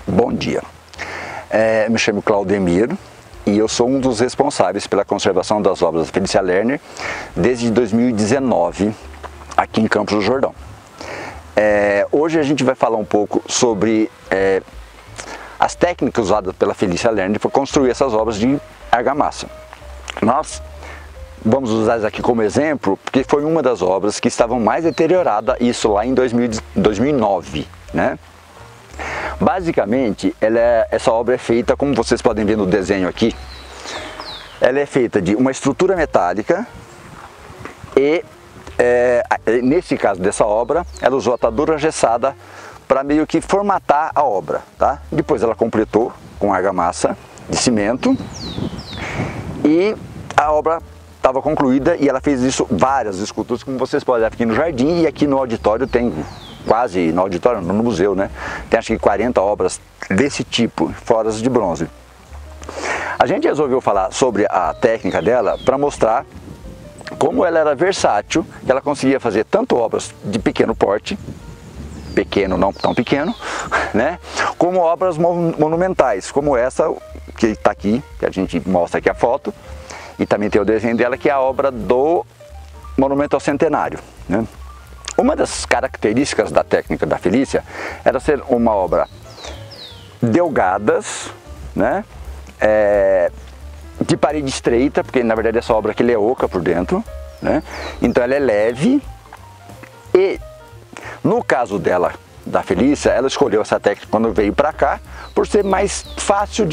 Bom dia, me chamo Claudemiro e eu sou um dos responsáveis pela conservação das obras da Felícia Lerner desde 2019 aqui em Campos do Jordão. Hoje a gente vai falar um pouco sobre as técnicas usadas pela Felícia Lerner para construir essas obras de argamassa. Nós vamos usar isso aqui como exemplo porque foi uma das obras que estavam mais deterioradas, isso lá em 2009, né? Basicamente, essa obra é feita, como vocês podem ver no desenho aqui, ela é feita de uma estrutura metálica e, nesse caso dessa obra, ela usou atadura engessada para meio que formatar a obra, tá? Depois ela completou com argamassa de cimento e a obra estava concluída e ela fez isso várias esculturas, como vocês podem ver aqui no jardim e aqui no auditório tem quase, no auditório, no museu, né? Tem acho que 40 obras desse tipo, fora as de bronze. A gente resolveu falar sobre a técnica dela para mostrar como ela era versátil, que ela conseguia fazer tanto obras de pequeno porte, pequeno, não tão pequeno, né? Como obras monumentais, como essa que está aqui, que a gente mostra aqui a foto, e também tem o desenho dela, que é a obra do Monumento ao Centenário, né? Uma das características da técnica da Felícia era ser uma obra delgadas, né? De parede estreita, porque na verdade essa obra aqui é oca por dentro, né? Então ela é leve e no caso dela, da Felícia, ela escolheu essa técnica quando veio para cá por ser mais fácil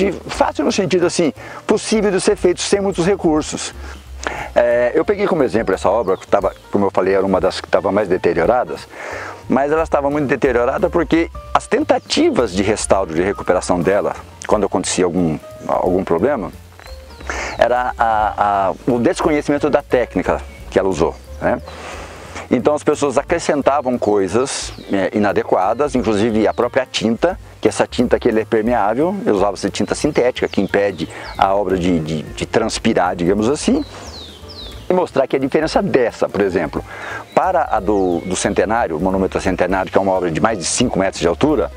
no sentido assim, possível de ser feito sem muitos recursos. Eu peguei como exemplo essa obra, que estava, como eu falei, era uma das que estava mais deterioradas, mas ela estava muito deteriorada porque as tentativas de restauro, de recuperação dela, quando acontecia algum problema, era o desconhecimento da técnica que ela usou, né? Então as pessoas acrescentavam coisas inadequadas, inclusive a própria tinta, que essa tinta aqui é permeável, usava-se tinta sintética, que impede a obra de transpirar, digamos assim, e mostrar que a diferença dessa, por exemplo, para a do Centenário, o Monumento ao Centenário, que é uma obra de mais de 5 metros de altura,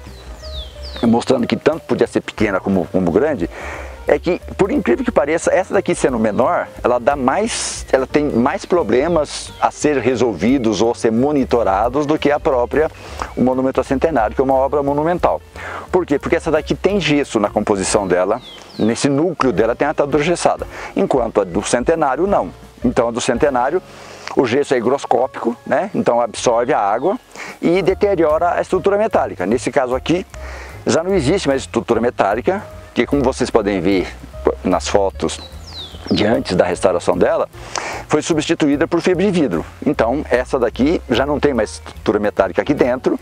mostrando que tanto podia ser pequena como grande, é que, por incrível que pareça, essa daqui sendo menor, ela tem mais problemas a ser resolvidos ou a ser monitorados do que o Monumento ao Centenário, que é uma obra monumental. Por quê? Porque essa daqui tem gesso na composição dela, nesse núcleo dela tem atadura engessada, enquanto a do Centenário não. Então a do Centenário, o gesso é higroscópico, né? Então absorve a água e deteriora a estrutura metálica. Nesse caso aqui, já não existe mais estrutura metálica, que como vocês podem ver nas fotos de antes da restauração dela, foi substituída por fibra de vidro. Então essa daqui já não tem mais estrutura metálica aqui dentro,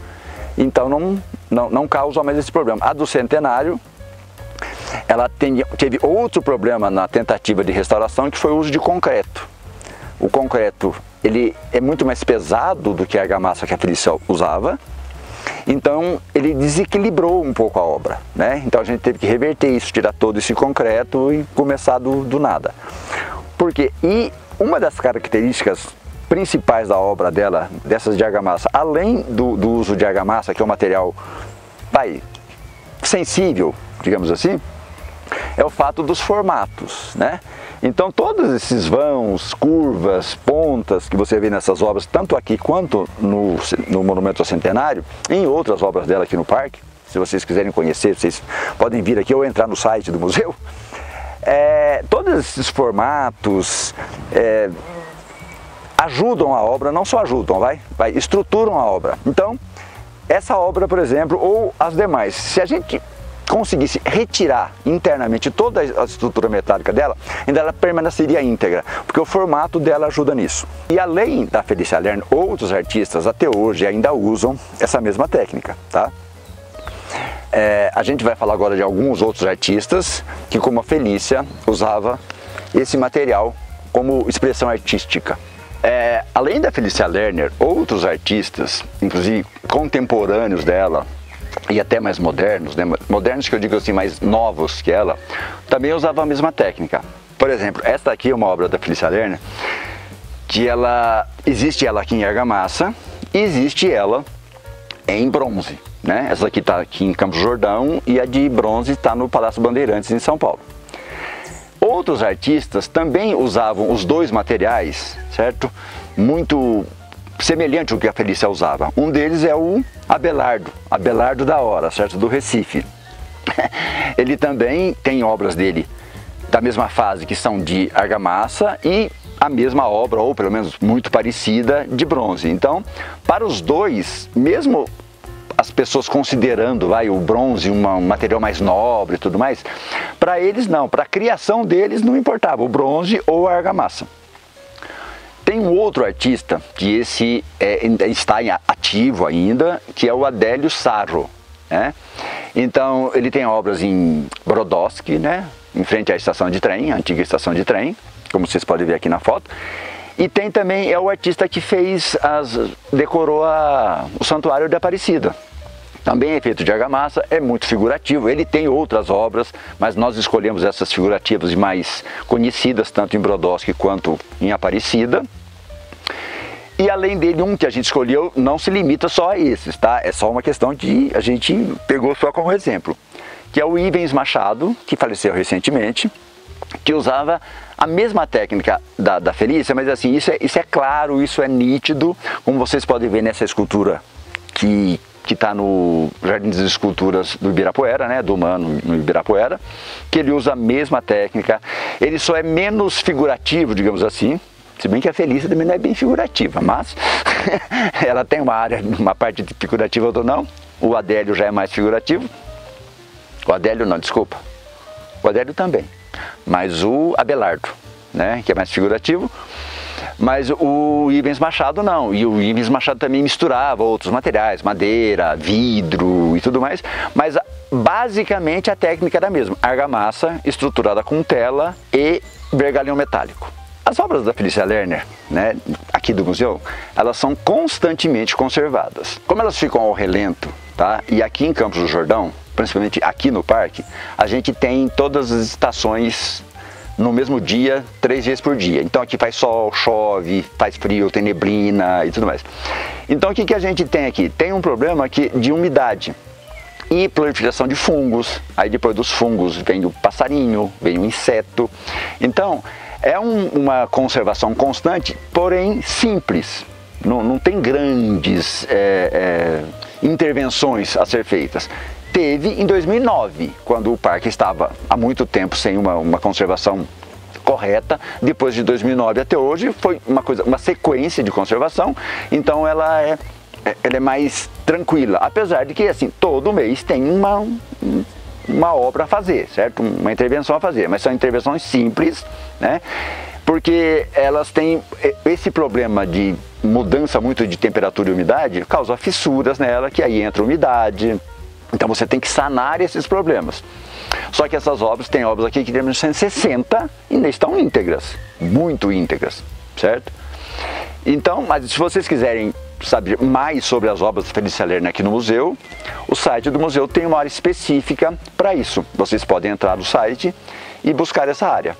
então não causa mais esse problema. A do Centenário, ela teve outro problema na tentativa de restauração, que foi o uso de concreto. O concreto, ele é muito mais pesado do que a argamassa que a Felícia usava, então ele desequilibrou um pouco a obra, né? Então a gente teve que reverter isso, tirar todo esse concreto e começar do nada. Por quê? E uma das características principais da obra dela, dessas de argamassa, além do uso de argamassa, que é um material sensível, digamos assim, é o fato dos formatos, né? Então todos esses vãos, curvas, pontas que você vê nessas obras, tanto aqui quanto no Monumento ao Centenário, e em outras obras dela aqui no parque, se vocês quiserem conhecer, vocês podem vir aqui ou entrar no site do museu. Todos esses formatos ajudam a obra, não só ajudam, estruturam a obra. Então, essa obra, por exemplo, ou as demais, se a gente conseguisse retirar internamente toda a estrutura metálica dela, ainda ela permaneceria íntegra, porque o formato dela ajuda nisso. E além da Felícia Lerner, outros artistas até hoje ainda usam essa mesma técnica, tá? A gente vai falar agora de alguns outros artistas que, como a Felícia, usava esse material como expressão artística. Além da Felícia Lerner, outros artistas, inclusive contemporâneos dela, e até mais modernos, né? Modernos que eu digo assim, mais novos que ela, também usavam a mesma técnica. Por exemplo, esta aqui é uma obra da Felícia Lerner, que existe ela aqui em argamassa e existe ela em bronze, né? Essa aqui está aqui em Campos do Jordão e a de bronze está no Palácio Bandeirantes, em São Paulo. Outros artistas também usavam os dois materiais, certo? Muito semelhante ao que a Felícia usava. Um deles é o Abelardo da Hora, certo? Do Recife. Ele também tem obras dele da mesma fase, que são de argamassa, e a mesma obra, ou pelo menos muito parecida, de bronze. Então, para os dois, mesmo as pessoas considerando o bronze um material mais nobre e tudo mais, para eles não, para a criação deles não importava o bronze ou a argamassa. Tem um outro artista, que esse está ativo ainda, que é o Adélio Sarro, né? Então ele tem obras em Brodowski, né? Em frente à estação de trem, a antiga estação de trem, como vocês podem ver aqui na foto. E tem também, é o artista que decorou o Santuário de Aparecida. Também é feito de argamassa, é muito figurativo. Ele tem outras obras, mas nós escolhemos essas figurativas mais conhecidas, tanto em Brodowski quanto em Aparecida. E além dele, um que a gente escolheu não se limita só a esses, tá? É só uma questão de... a gente pegou só como exemplo. Que é o Ivens Machado, que faleceu recentemente, que usava a mesma técnica da Felícia, mas assim, isso é claro, isso é nítido, como vocês podem ver nessa escultura que está no Jardim das Esculturas do Ibirapuera, né, do Humano no Ibirapuera, que ele usa a mesma técnica. Ele só é menos figurativo, digamos assim, se bem que a Felícia também não é bem figurativa, mas ela tem uma parte figurativa, outra não. O Adélio já é mais figurativo. O Adélio não, desculpa. O Adélio também. Mas o Abelardo, né, que é mais figurativo. Mas o Ivens Machado não. E o Ivens Machado também misturava outros materiais, madeira, vidro e tudo mais. Mas basicamente a técnica era a mesma. Argamassa estruturada com tela e vergalhão metálico. As obras da Felícia Lerner, né, aqui do museu, elas são constantemente conservadas. Como elas ficam ao relento, tá? E aqui em Campos do Jordão, principalmente aqui no parque, a gente tem todas as estações no mesmo dia, 3 vezes por dia. Então aqui faz sol, chove, faz frio, tem neblina e tudo mais. Então o que a gente tem aqui? Tem um problema aqui de umidade e proliferação de fungos. Aí depois dos fungos vem o passarinho, vem o inseto. Então é uma conservação constante, porém simples. Não tem grandes intervenções a ser feitas. Teve em 2009, quando o parque estava há muito tempo sem uma conservação correta. Depois de 2009 até hoje foi uma sequência de conservação, então ela é mais tranquila, apesar de que assim, todo mês tem uma obra a fazer, certo? Uma intervenção a fazer, mas são intervenções simples, né? Porque elas têm esse problema de mudança muito de temperatura e umidade, causa fissuras nela, que aí entra umidade. Então você tem que sanar esses problemas. Só que essas obras, tem obras aqui que de 1960 e ainda estão íntegras, muito íntegras, certo? Então, mas se vocês quiserem saber mais sobre as obras da Felícia Lerner aqui no museu, o site do museu tem uma área específica para isso. Vocês podem entrar no site e buscar essa área.